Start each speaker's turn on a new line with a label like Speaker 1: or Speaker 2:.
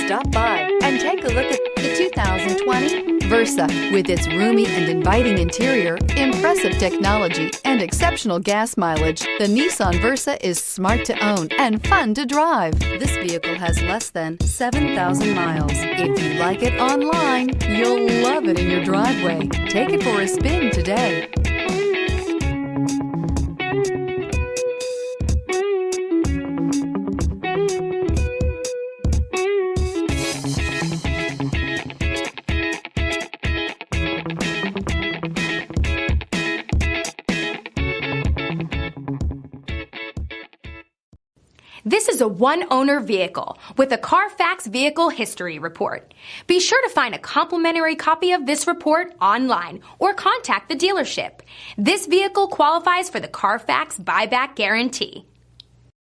Speaker 1: Stop by and take a look at the 2020 Versa. With its roomy and inviting interior, impressive technology, and exceptional gas mileage, the Nissan Versa is smart to own and fun to drive. This vehicle has less than 7,000 miles. If you like it online, you'll love it in your driveway. Take it for a spin today.
Speaker 2: This is a one-owner vehicle with a Carfax Vehicle History Report. Be sure to find a complimentary copy of this report online or contact the dealership. This vehicle qualifies for the Carfax Buyback Guarantee.